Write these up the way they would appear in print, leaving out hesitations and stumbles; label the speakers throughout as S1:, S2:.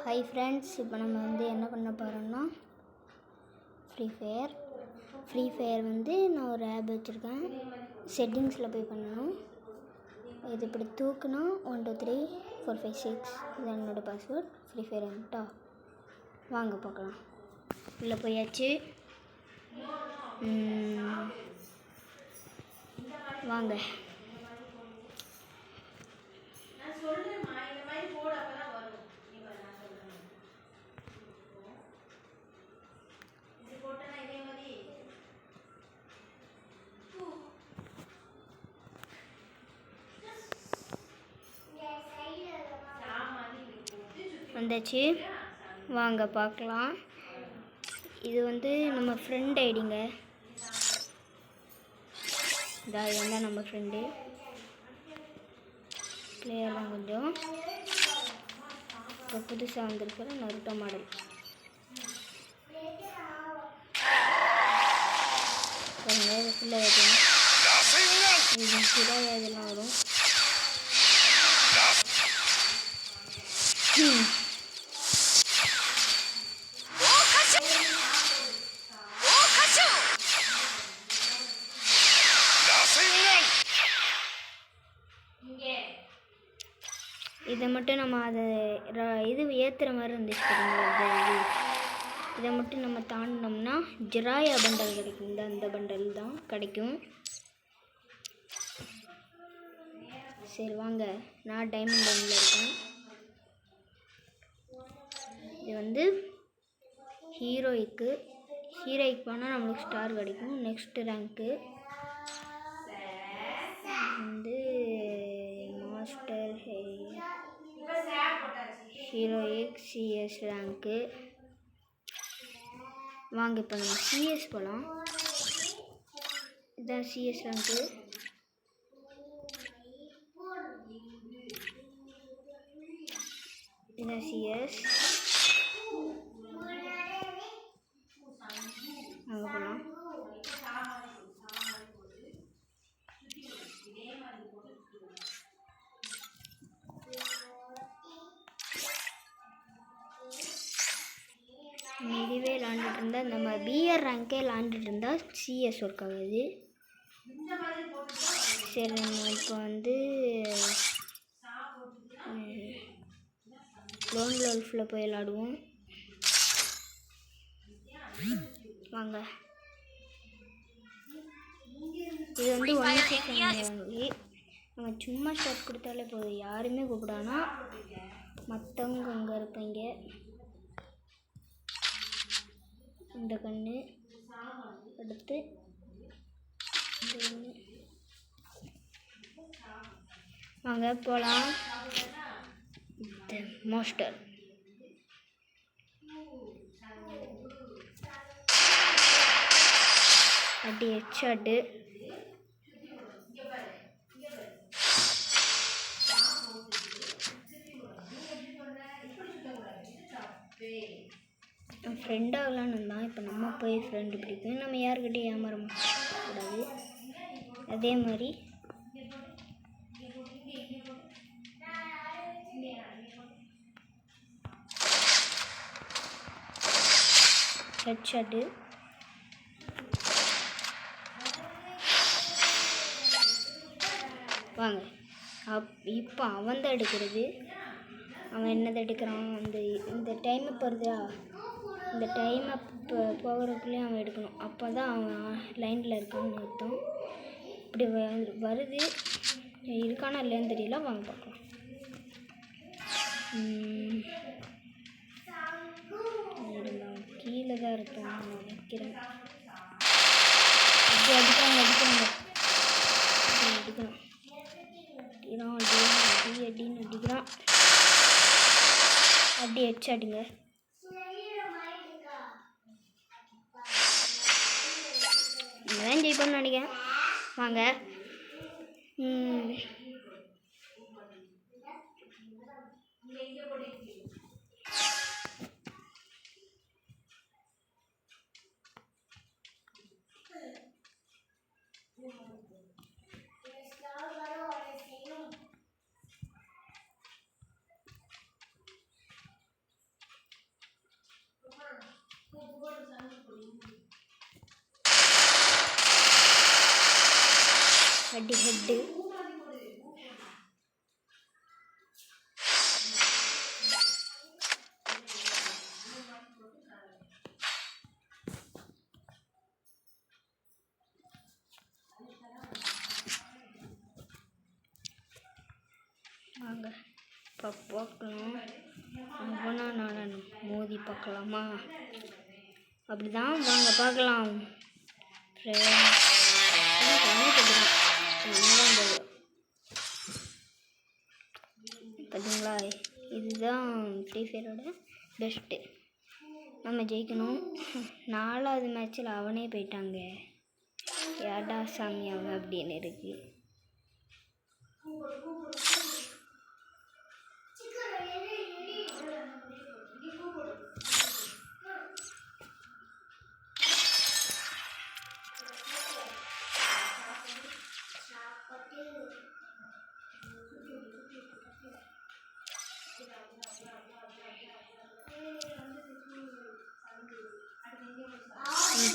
S1: Hi friends, இப்போ நம்ம வந்து என்ன பண்ண போகிறோம்னா ஃப்ரீ ஃபயர் வந்து நான் ஒரு ஆப் வச்சுருக்கேன். செட்டிங்ஸில் போய் பண்ணணும். இது இப்படி தூக்குனா 1 2 3 4 5 6 இது என்னோடய பாஸ்வேர்ட். ஃப்ரீ ஃபயர் வந்துட்டா வாங்க பார்க்கலாம். உள்ளே போயாச்சு. வாங்க வந்தாச்சு. வாங்க பார்க்கலாம். இது வந்து நம்ம ஃப்ரெண்ட் ஐடிங்க. இதுதான் நம்ம ஃப்ரெண்டு. பிளேயர்லாம் கொஞ்சம் இப்போ புதுசாக வந்திருக்கிற நருட்டோ மாடல். ஃபுல்லாக வைக்கணும். இது சிறாயா இதெல்லாம் வரும். இதை மட்டும் நம்ம அதை இது ஏற்றுற மாதிரி இருந்துச்சு பாருங்கள். இதை மட்டும் நம்ம தாண்டினோம்னா ஜிராயா பண்டல் கிடைக்கும். அந்த பண்டல் தான் கிடைக்கும். சரி வாங்க, நான் டைமண்ட் லைனில் இருக்கேன். இது வந்து ஹீரோய்க்கு போனால் நம்மளுக்கு ஸ்டார் கிடைக்கும். நெக்ஸ்ட் ரேங்க்கு வந்து மாஸ்டர் ஹீரோயிக் சிஎஸ் ரேங்க்கு. வாங்க இப்போ நம்ம சிஎஸ் போகலாம். இதுதான் சிஎஸ் ரேங்க்கு. இதுதான் சிஎஸ். அங்கே போகலாம். இதுவே விளாண்டுட்டு இருந்தால் நம்ம பிஆர் ரேங்கே விளாண்டுட்டு இருந்தால் சிஎஸ் ஒர்க் ஆகுது. சரி நம்ம இப்போ வந்து லோன் லைஃப்பில் போய் விளாடுவோம். வாங்க. இது வந்து 1 செகண்ட். நம்ம சும்மா ஷாட் கொடுத்தாலே போதும், யாருமே கூப்பிடானா மற்றவங்க அங்கே இருப்பீங்க. இந்த கண்ணு எடுத்து வாங்க போகலாம். மாஸ்டர் அடி ஹெட்ஷாட்டு. என் ஃப்ரெண்டாகலான்னு தான். இப்போ நம்ம போய் ஃப்ரெண்டு பிடிக்கும். நம்ம யாருக்கிட்டையும் ஏமாற கூடாது. அதே மாதிரி ஹெட்ஷாட்டு. வாங்க இப்போ அவன் தான் எடுக்கிறது. அவன் என்னதை எடுக்கிறான், இந்த டைமை போகிறதா, இந்த டைமை போகிறதுக்குள்ளேயும் அவன் எடுக்கணும். அப்போ தான் அவன் லைனில் இருக்கான்னு அர்த்தம். இப்படி வருது. இருக்கானா இல்லைன்னு தெரியல. வாங்க பார்க்கலாம். கீழே தான் இருப்பான் நான் நினைக்கிறேன். அடிக்கிறாங்க அடின்னு அடிக்கிறான். அப்படி ஹெட்ஷாட்டுங்க. நான் ஜெயிப்போம்னு நினைக்கிறேன். வாங்க. அடி ஹெட்டு. வாங்க இப்போ பார்க்கலாம். ஒவ்வொன்றா நான் மோதி பார்க்கலாமா? அப்படிதான் வாங்க பார்க்கலாம். பார்த்தீங்களா, இதுதான் ஃப்ரீ ஃபயரோட பெஸ்ட்டு. நம்ம ஜெயிக்கணும். 4வது மேட்ச்சில் அவனே போயிட்டாங்க. ஏடா சாமி அவன் அப்படின்னு இருக்கு.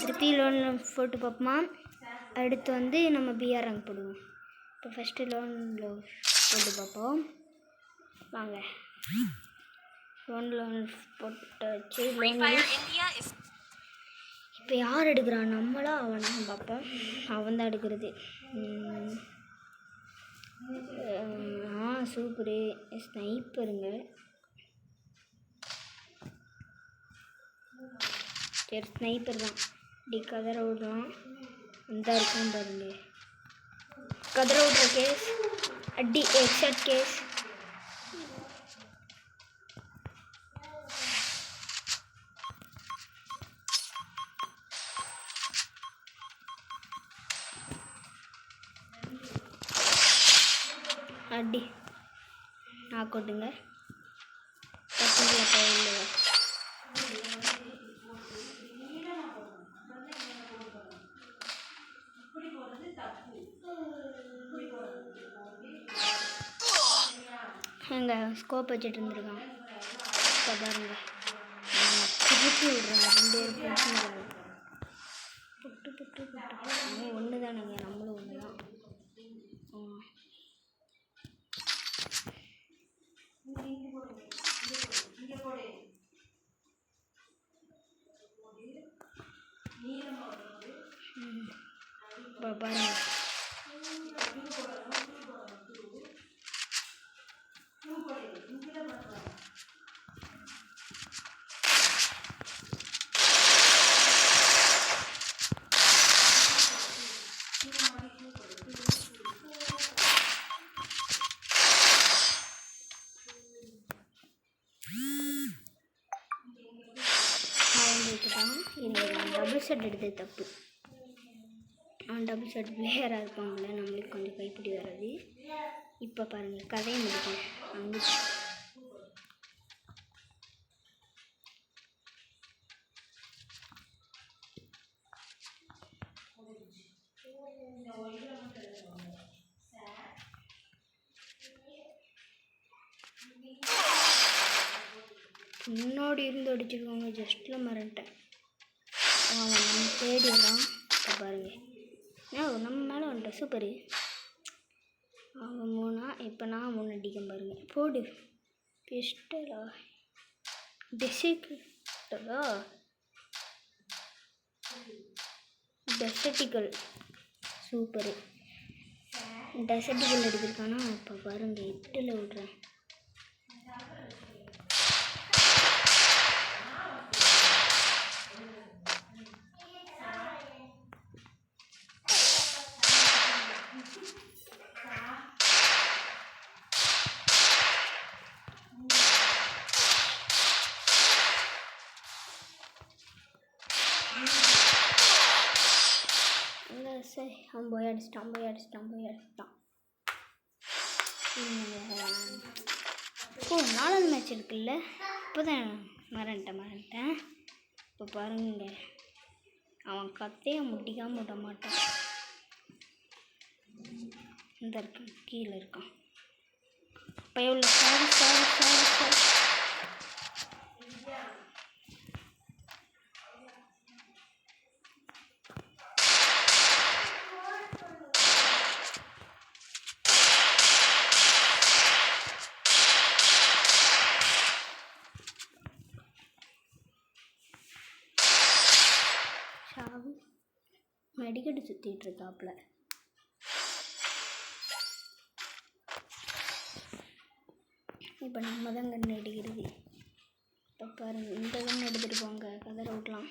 S1: திருப்பி லோன் போட்டு பார்ப்போமா? அடுத்து வந்து நம்ம பிஆர் ரேங்க் போடுவோம். இப்போ ஃபஸ்ட்டு லோனில் போட்டு பார்ப்போம். வாங்க லோன் போட்டாச்சு. இப்போ யார் எடுக்கிறான், நம்மளா அவனான்னு பார்ப்போம். அவன் தான் எடுக்கிறது. சூப்பரு ஸ்னைப்பருங்க. சரி ஸ்னைப்பர் தான். இப்படி கதற விடுறான். அந்த இருக்கும் பாருங்க, கதற விட்ற கேஸ். அடி ஹெட்ஷாட் கேஸ். அடி நாக் அவுட்டுங்க. எங்க ஸ்கோப் வச்சுட்டு இருந்துருக்கான். இப்போ பாருங்க திருப்பி விடுறாங்க. 2 பேர் புட்டு புட்டு புட்டு. ஒன்று தானேங்க, நம்மளும் ஒன்று தான். பாருங்க டபுள் ஷாட் எடுத்தது தப்பு. அவன் டபுள் ஷாட் பிளேயராக இருப்பாங்கள்ல, நம்மளுக்கு கொஞ்சம் கைப்பிடி வராது. இப்போ பாருங்கள் கதையை முடிக்கல. அங்கே முன்னாடி இருந்து அடிச்சிருக்காங்க. ஜஸ்ட்டில் மறந்துட்டேன். அவன் நம்ம தேடி வரான். இப்போ பாருங்க நம்ம மேலே வந்துட்டேன். சூப்பரு. அவன் 3, இப்போ நான் 3 அடிக்க பாருங்க. போடு பிஸ்டலா டெசிக்கலா டெசர்டிக்கல். சூப்பரு. டெசர்டிக்கல் எடுத்துருக்கானா? இப்போ பாருங்க 8ல் விட்றேன். சரி அவன் போய் அடிச்சிட்டான். 4வது மேட்ச் இருக்குல்ல, இப்போ தான் மறந்துட்டேன். இப்போ பாருங்க அவன் கத்தையை முட்டிக்காம விட மாட்டான். இந்த இருக்கான், கீழே இருக்கான். இப்போ எவ்வளோ சாரி. வீடு சுற்றிட்டு இருக்காப்புல. இப்போ நம்ம தான் கன்று அடிக்கிறது. இப்போ பாருங்கள், இந்த கன்று எடுத்துகிட்டு போங்க, கதற விட்லாம்.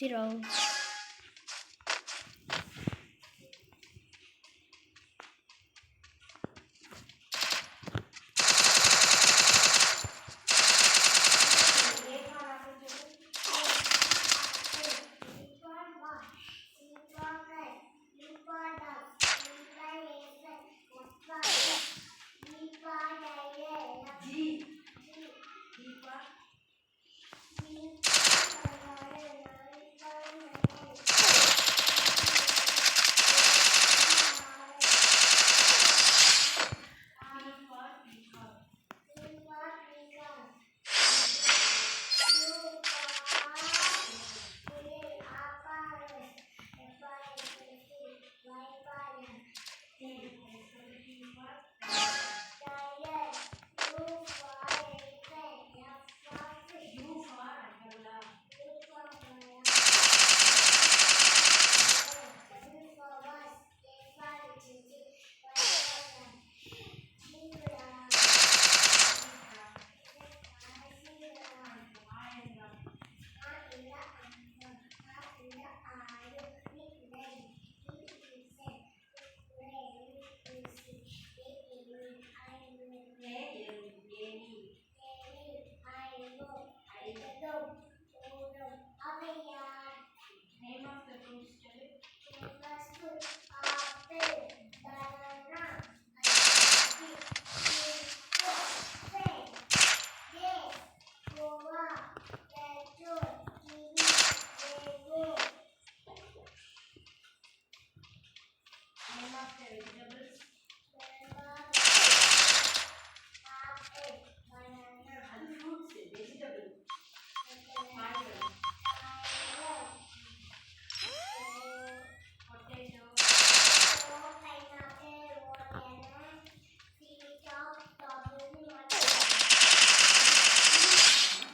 S1: ஜீரோ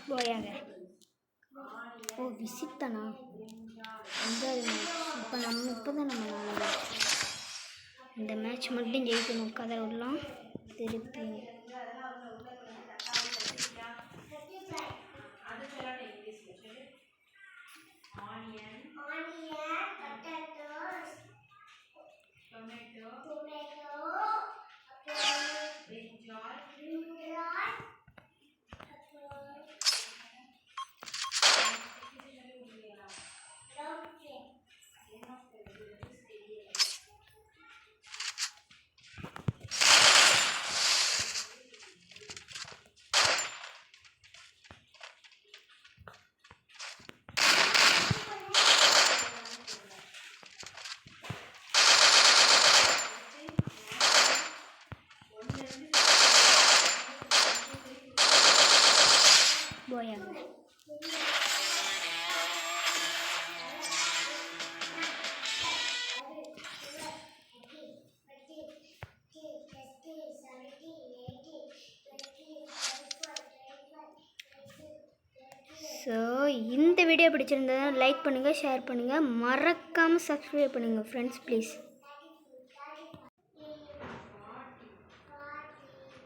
S1: போயாங்க. ஓ விசிட் தானா? 5வது மேட்ச். இப்போ தான் நம்ம 4 மேட்ச். இந்த மேட்ச் மட்டும் ஜெயிக்கணும், கதை விடலாம். திருப்பி போயாங்க. ஸோ இந்த வீடியோ பிடிச்சிருந்ததுன்னா லைக் பண்ணுங்கள், ஷேர் பண்ணுங்கள், மறக்காமல் சப்ஸ்கிரைப் பண்ணுங்கள் ஃப்ரெண்ட்ஸ் ப்ளீஸ்.